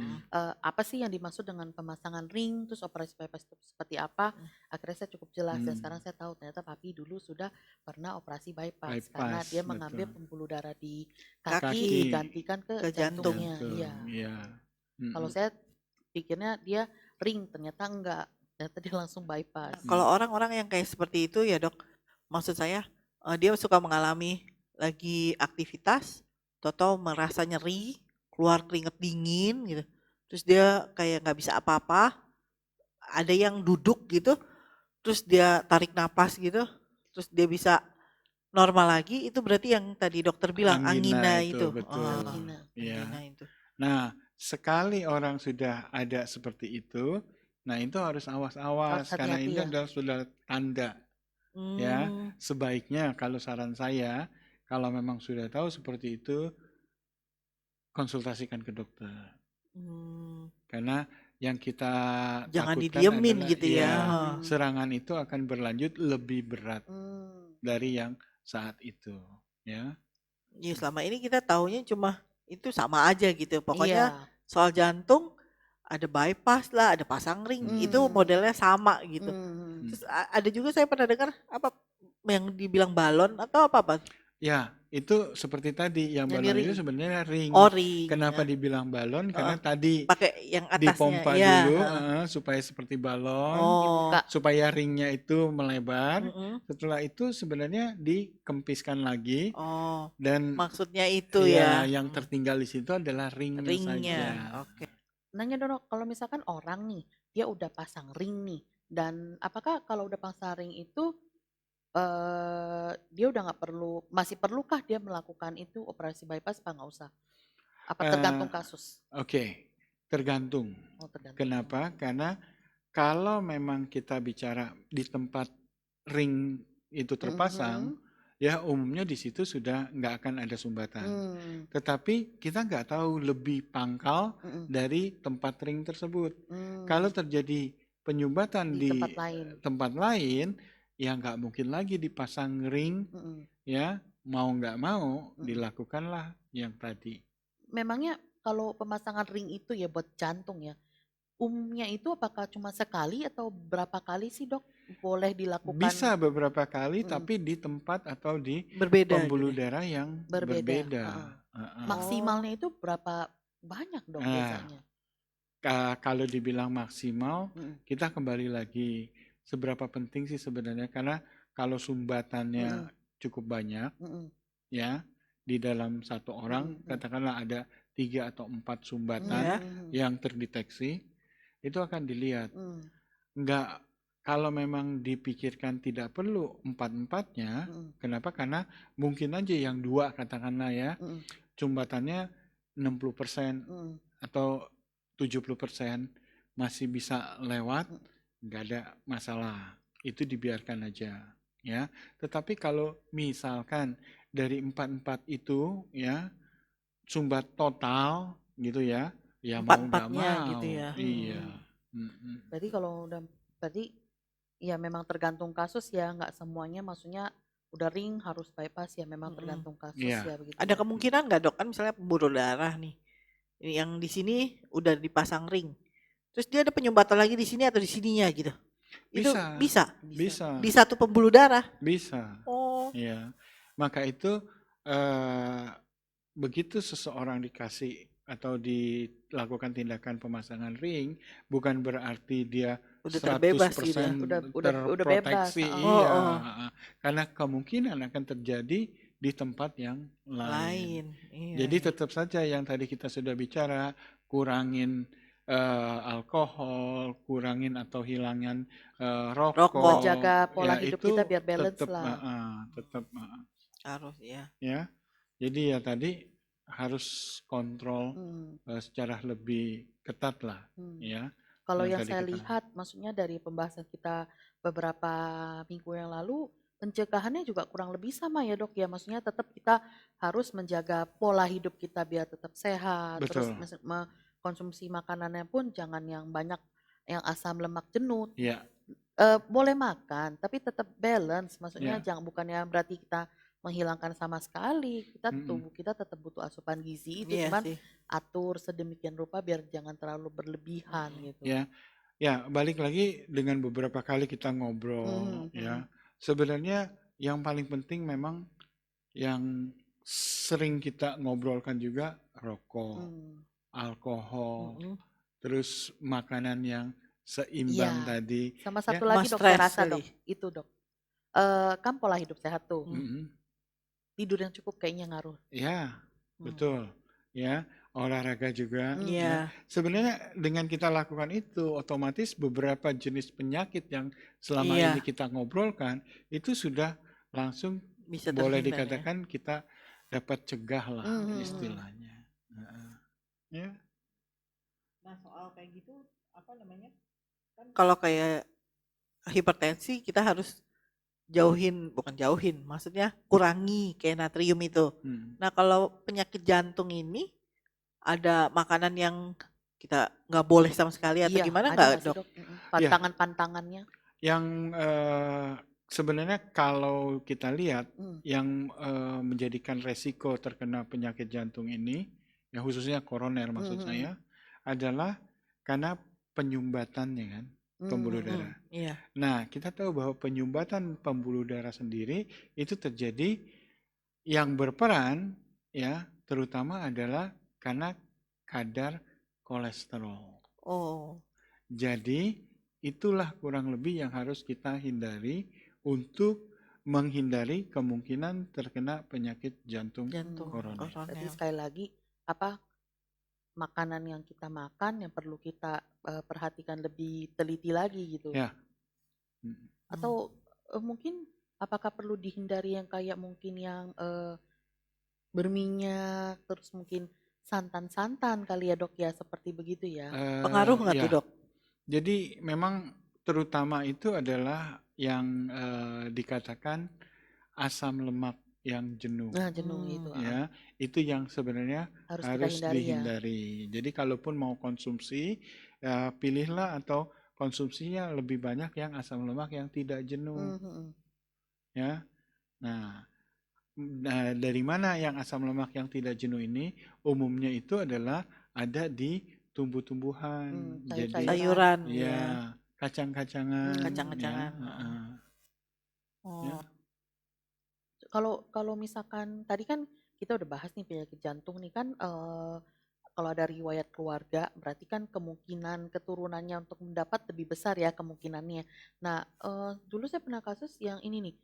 apa sih yang dimaksud dengan pemasangan ring, terus operasi bypass itu seperti apa, akhirnya saya cukup jelas. Dan sekarang saya tahu ternyata papi dulu sudah pernah operasi bypass karena dia mengambil pembuluh darah di kaki digantikan ke jantungnya. Iya. Kalau saya pikirnya dia ring, ternyata enggak. Ternyata dia langsung bypass. Kalau orang-orang yang kayak seperti itu ya dok, maksud saya dia suka mengalami lagi aktivitas, atau merasa nyeri, keluar keringet dingin gitu, terus dia kayak nggak bisa apa-apa, ada yang duduk gitu, terus dia tarik napas gitu, terus dia bisa normal lagi, itu berarti yang tadi dokter bilang angina itu. Betul. Angina itu. Nah, sekali orang sudah ada seperti itu, nah itu harus awas-awas karena ini adalah sudah tanda. Ya, sebaiknya kalau saran saya, kalau memang sudah tahu seperti itu, konsultasikan ke dokter. Karena yang kita jangan takutkan didiemin adalah gitu ya. Serangan itu akan berlanjut lebih berat dari yang saat itu, ya. Ya selama ini kita taunya cuma itu sama aja gitu. Pokoknya soal jantung ada bypass lah, ada pasang ring, itu modelnya sama gitu. Terus ada juga saya pernah dengar apa yang dibilang balon atau apa? Ya, itu seperti tadi yang balon itu sebenarnya ring. Oh, ring. Kenapa dibilang balon? Karena tadi pakai yang atasnya dipompa dulu supaya seperti balon, supaya ringnya itu melebar. Setelah itu sebenarnya dikempiskan lagi. Dan maksudnya itu ya. Yang tertinggal di situ adalah ringnya saja. Oke. Nanya dong, kalau misalkan orang nih dia udah pasang ring nih, dan apakah kalau udah pasang ring itu dia udah nggak masih perlukah dia melakukan itu operasi bypass apa nggak usah? Apa tergantung kasus? Oke, tergantung. Kenapa? Karena kalau memang kita bicara di tempat ring itu terpasang, ya umumnya di situ sudah nggak akan ada sumbatan. Tetapi kita nggak tahu lebih pangkal dari tempat ring tersebut. Kalau terjadi penyumbatan di tempat lain, ya nggak mungkin lagi dipasang ring, ya mau nggak mau dilakukanlah yang tadi. Memangnya kalau pemasangan ring itu ya buat jantung ya, umumnya itu apakah cuma sekali atau berapa kali sih dok boleh dilakukan? Bisa beberapa kali, tapi di tempat atau di pembuluh darah yang berbeda. Maksimalnya itu berapa banyak dok biasanya? Kalau dibilang maksimal, kita kembali lagi seberapa penting sih sebenarnya? Karena kalau sumbatannya cukup banyak, ya, di dalam satu orang, katakanlah ada 3 atau 4 sumbatan Iya. yang terdeteksi, itu akan dilihat. Enggak, kalau memang dipikirkan tidak perlu 4-empatnya, kenapa? Karena mungkin aja yang 2 katakanlah ya, sumbatannya 60% atau 70% masih bisa lewat, nggak ada masalah. Itu dibiarkan aja, ya. Tetapi kalau misalkan dari 4-4 itu ya sumbat total gitu ya, ya mau nggak Empat-empatnya gitu mau, ya. iya. Mm-mm. Berarti kalau udah, berarti ya memang tergantung kasus ya, nggak semuanya maksudnya udah ring harus bypass ya, memang tergantung kasus Iya. ya begitu Ada ya. kemungkinan nggak dok, kan misalnya pembuluh darah nih, yang di sini udah dipasang ring, terus dia ada penyumbatan lagi di sini atau di sininya gitu? Itu Bisa, bisa bisa, di satu pembuluh darah. bisa. Oh, Ya, maka itu eh, begitu seseorang dikasih atau dilakukan tindakan pemasangan ring, bukan berarti dia udah terbebas gitu ya. 100% Udah bebas. terproteksi. Oh, Iya, oh. karena kemungkinan akan terjadi di tempat yang lain. Lain. Iya, Jadi iya. tetap saja yang tadi kita sudah bicara, kurangin alkohol, kurangin atau hilangin Rokok. Menjaga rokok, pola ya hidup itu kita biar balance tetap lah. tetap Harus ya. ya. Jadi ya tadi harus kontrol secara lebih ketat lah, ya. Kalau yang tadi saya kita lihat, maksudnya dari pembahasan kita beberapa minggu yang lalu, pencegahannya juga kurang lebih sama ya dok ya. Maksudnya tetap kita harus menjaga pola hidup kita biar tetap sehat. Terus betul, konsumsi makanannya pun jangan yang banyak yang asam lemak jenuh. ya, Boleh makan, tapi tetap balance. Maksudnya ya. jangan, bukannya berarti kita menghilangkan sama sekali. Mm-mm. Tubuh kita tetap butuh asupan gizi itu, Iya cuman sih. atur sedemikian rupa biar jangan terlalu berlebihan gitu. Ya, ya balik lagi dengan beberapa kali kita ngobrol, ya. Sebenarnya yang paling penting memang yang sering kita ngobrolkan juga rokok, alkohol, terus makanan yang seimbang Iya. tadi. Sama Ya, satu lagi dok, saya rasa dok, itu dok. Kan pola hidup sehat tuh. Tidur yang cukup kayaknya ngaruh. ya, betul. Ya, olahraga juga. Ya. Iya. Sebenarnya dengan kita lakukan itu, otomatis beberapa jenis penyakit yang selama Iya. ini kita ngobrolkan itu sudah langsung Bisa boleh terhindar ya. dikatakan kita dapat cegah lah istilahnya. Ya. Nah soal kayak gitu apa namanya? Kan kalau kayak hipertensi kita harus bukan jauhin, maksudnya kurangi kayak natrium itu. Nah kalau penyakit jantung ini ada makanan yang kita nggak boleh sama sekali atau Iya, gimana ada nggak nggak sih dok? dok? Pantangan-pantangannya. Yang sebenarnya kalau kita lihat yang menjadikan resiko terkena penyakit jantung ini, ya khususnya koroner maksud saya, adalah karena penyumbatannya kan, pembuluh darah. Iya. Nah, kita tahu bahwa penyumbatan pembuluh darah sendiri itu terjadi yang berperan ya terutama adalah karena kadar kolesterol. Oh. Jadi itulah kurang lebih yang harus kita hindari untuk menghindari kemungkinan terkena penyakit jantung koroner. Jadi sekali lagi makanan yang kita makan yang perlu kita perhatikan lebih teliti lagi gitu. Ya. Atau mungkin apakah perlu dihindari yang kayak mungkin yang berminyak, terus mungkin santan-santan kali ya dok ya, seperti begitu ya. Pengaruh nggak tuh dok? Jadi memang terutama itu adalah yang dikatakan asam lemak yang jenuh. Nah, jenuh itu. Ya, itu yang sebenarnya harus dihindari. Jadi kalaupun mau konsumsi, ya pilihlah atau konsumsinya lebih banyak yang asam lemak yang tidak jenuh. Ya. Nah, dari mana yang asam lemak yang tidak jenuh ini? Umumnya itu adalah ada di tumbuh-tumbuhan. Jadi sayuran. Ya, kacang-kacangan. Kacang-kacangan. Ya. Kalau misalkan tadi kan kita udah bahas nih penyakit jantung nih kan kalau ada riwayat keluarga, berarti kan kemungkinan keturunannya untuk mendapat lebih besar ya kemungkinannya. Nah, dulu saya pernah kasus yang ini nih,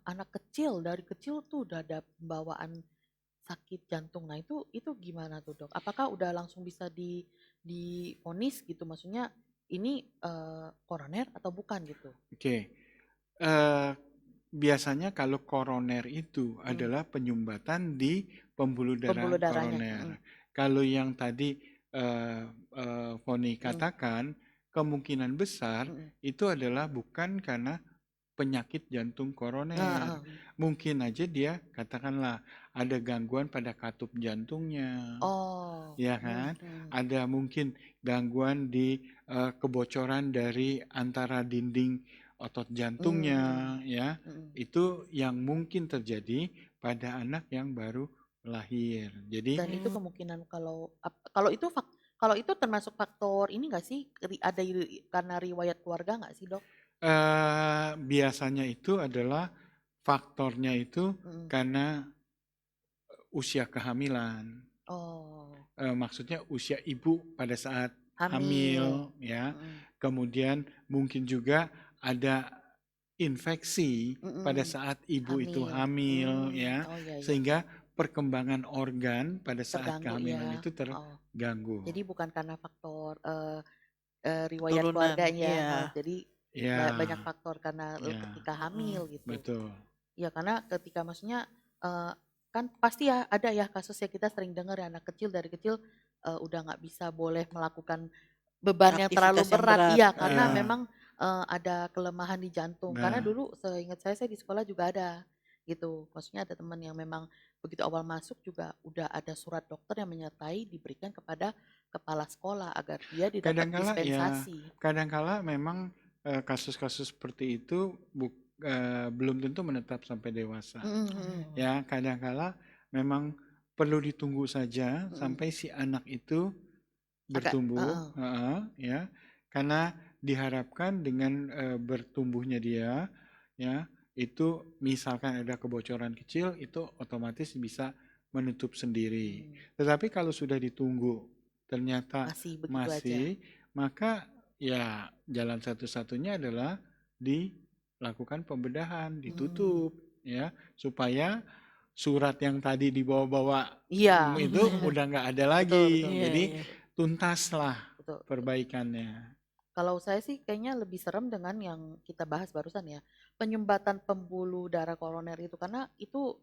anak kecil, dari kecil tuh udah ada pembawaan sakit jantung. Nah, itu gimana tuh, Dok? Apakah udah langsung bisa divonis gitu? Maksudnya ini koroner atau bukan gitu? Oke. Eh, Biasanya kalau koroner itu Mm, adalah penyumbatan di pembuluh darah Pembuluh darahnya. koroner. Kalau yang tadi Foni Mm, katakan, kemungkinan besar mm, mm. itu adalah bukan karena penyakit jantung koroner. Ah, ah. Mungkin aja dia katakanlah ada gangguan pada katup jantungnya, Oh, ya kan? mm. Ada mungkin gangguan di kebocoran dari antara dinding otot jantungnya, ya. Mm. Itu yang mungkin terjadi pada anak yang baru lahir. Jadi Dan itu kemungkinan kalau itu termasuk faktor ini nggak sih, karena riwayat keluarga nggak sih, Dok? biasanya itu adalah faktornya itu Mm. karena usia kehamilan. Oh, Maksudnya usia ibu pada saat hamil. hamil, ya. Mm. Kemudian mungkin juga ada infeksi pada Mm-mm. saat ibu itu Hamil. hamil, ya. Oh iya iya. Sehingga perkembangan organ pada saat Terganggu kehamilan ya. itu Oh, terganggu. jadi bukan karena faktor riwayat Turunan, keluarganya. iya. Jadi banyak Ya, faktor karena ya, ketika hamil gitu. betul. Ya karena ketika maksudnya kan pasti ya ada ya kasus yang kita sering dengar ya, anak kecil dari kecil udah nggak bisa boleh melakukan beban yang terlalu Aktivitas yang berat. berat, Iya karena Ya, memang ada kelemahan di jantung. Karena nah, dulu seingat saya di sekolah juga ada gitu. Maksudnya ada teman yang memang begitu awal masuk juga udah ada surat dokter yang menyertai diberikan kepada kepala sekolah agar dia didapat kadangkala ya, dispensasi. kadangkala memang kasus-kasus seperti itu belum tentu menetap sampai dewasa. Mm-mm. Ya, kadangkala memang perlu ditunggu saja Mm-mm. sampai si anak itu Agak bertumbuh, ya, karena diharapkan dengan bertumbuhnya dia, ya, itu misalkan ada kebocoran kecil, itu otomatis bisa menutup sendiri. Tetapi kalau sudah ditunggu, ternyata masih begitu aja. masih, maka ya jalan satu-satunya adalah dilakukan pembedahan, ditutup, ya, supaya surat yang tadi dibawa-bawa Iya, itu udah nggak ada betul lagi. betul. Iya, Jadi iya. tuntaslah Betul. perbaikannya. Kalau saya sih kayaknya lebih serem dengan yang kita bahas barusan ya, penyumbatan pembuluh darah koroner itu karena itu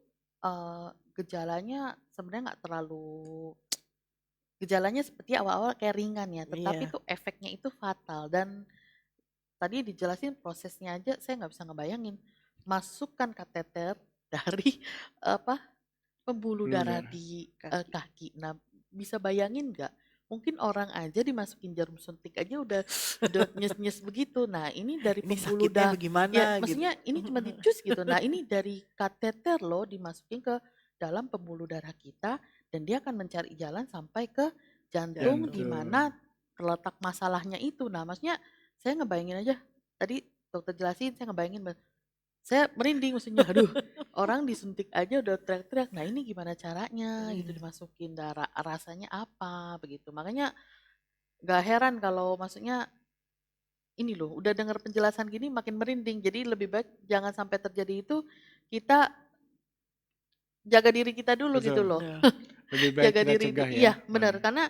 gejalanya sebenarnya nggak terlalu gejalanya seperti awal-awal kayak ringan ya, tetapi Iya. tuh efeknya itu fatal dan tadi dijelasin prosesnya aja saya nggak bisa ngebayangin masukkan kateter dari apa pembuluh Pembuluh darah darah. di Kaki. kaki. Nah, bisa bayangin nggak? Mungkin orang aja dimasukin jarum suntik aja udah nyes-nyes begitu. Nah, ini dari Ini pembuluh sakitnya darah. Ya, bagaimana gitu. maksudnya ini cuma dicus gitu. Nah, ini dari kateter loh dimasukin ke dalam pembuluh darah kita dan dia akan mencari jalan sampai ke jantung di Jantung. Betul. mana terletak masalahnya itu. Nah, maksudnya saya ngebayangin aja tadi dokter jelasin saya ngebayangin saya merinding maksudnya, aduh orang disuntik aja udah teriak-teriak. Nah ini gimana caranya gitu dimasukin darah, rasanya apa begitu. Makanya gak heran kalau maksudnya ini loh, udah dengar penjelasan gini makin merinding. Jadi lebih baik jangan sampai terjadi itu, kita jaga diri kita dulu gitu Betul. loh. Benar. Lebih baik Jaga kita diri, cegah ya. iya benar. Karena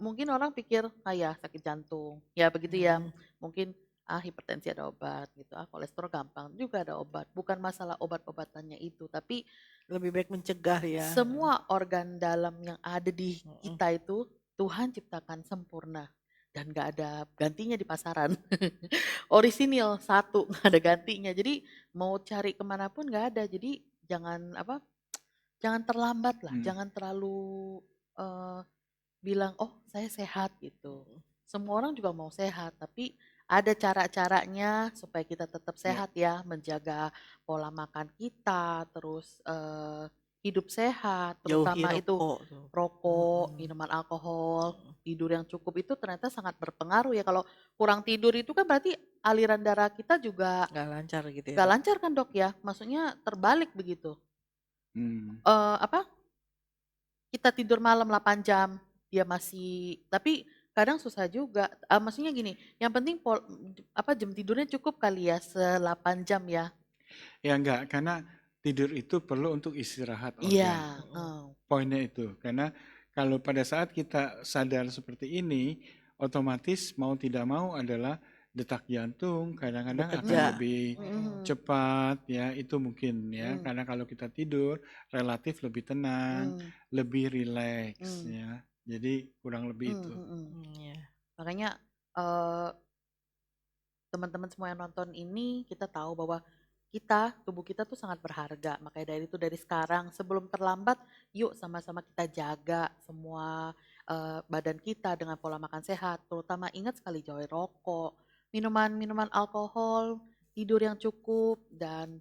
mungkin orang pikir, ya sakit jantung, ya begitu ya. Mungkin hipertensi ada obat gitu, kolesterol gampang juga ada obat. Bukan masalah obat-obatannya itu, tapi Lebih baik mencegah ya. semua organ dalam yang ada di kita itu Tuhan ciptakan sempurna dan gak ada gantinya di pasaran. Orisinil satu gak ada gantinya. Jadi mau cari kemanapun gak ada. Jadi jangan jangan terlambat lah, jangan terlalu bilang oh saya sehat gitu. Semua orang juga mau sehat, tapi ada cara-caranya supaya kita tetap sehat ya, menjaga pola makan kita, terus hidup sehat, Jauhi terutama itu rokok tuh. rokok, minuman alkohol, tidur yang cukup itu ternyata sangat berpengaruh ya. Kalau kurang tidur itu kan berarti aliran darah kita juga Nggak lancar gitu ya, gak Dok? lancar kan dok ya, maksudnya terbalik begitu. Hmm. Apa kita tidur malam 8 jam, dia masih tapi kadang susah juga, maksudnya gini, yang penting jam tidurnya cukup kali ya, 8 jam ya? Ya enggak, karena tidur itu perlu untuk istirahat Iya, organ. Poinnya itu, karena kalau pada saat kita sadar seperti ini, otomatis mau tidak mau adalah detak jantung kadang-kadang akan Bekerja. lebih mhm, cepat ya, itu mungkin ya, mmm, karena kalau kita tidur relatif lebih tenang, mmm, lebih rileks mmm, ya. Jadi kurang lebih itu. mhm. Iya. Makanya, eee, teman-teman semua yang nonton ini kita tahu bahwa tubuh kita tuh sangat berharga. Makanya dari sekarang sebelum terlambat, yuk sama-sama kita jaga semua badan kita dengan pola makan sehat. Terutama ingat sekali jauhi rokok, minuman-minuman alkohol, tidur yang cukup dan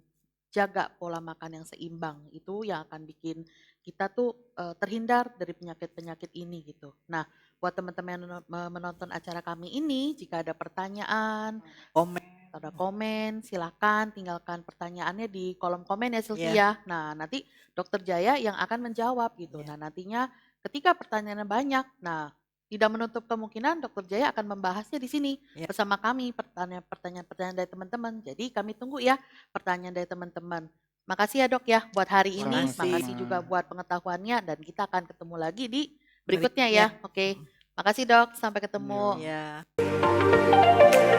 jaga pola makan yang seimbang. Itu yang akan bikin kita tuh terhindar dari penyakit-penyakit ini gitu. Nah, buat teman-teman yang menonton acara kami ini, jika ada pertanyaan, Komen. ada komen, silakan tinggalkan pertanyaannya di kolom komen ya Iya. Sylvia. Nah, nanti Dokter Jaya yang akan menjawab gitu. Iya. Nah, nantinya ketika pertanyaannya banyak, nah tidak menutup kemungkinan Dokter Jaya akan membahasnya di sini Iya. bersama kami pertanyaan-pertanyaan dari teman-teman. Jadi kami tunggu ya pertanyaan dari teman-teman. Makasih ya Dok ya buat hari ini. Makasih. Makasih juga buat pengetahuannya dan kita akan ketemu lagi di berikutnya Berikutnya. ya. Oke. Makasih Dok, sampai ketemu. Yo. Iya.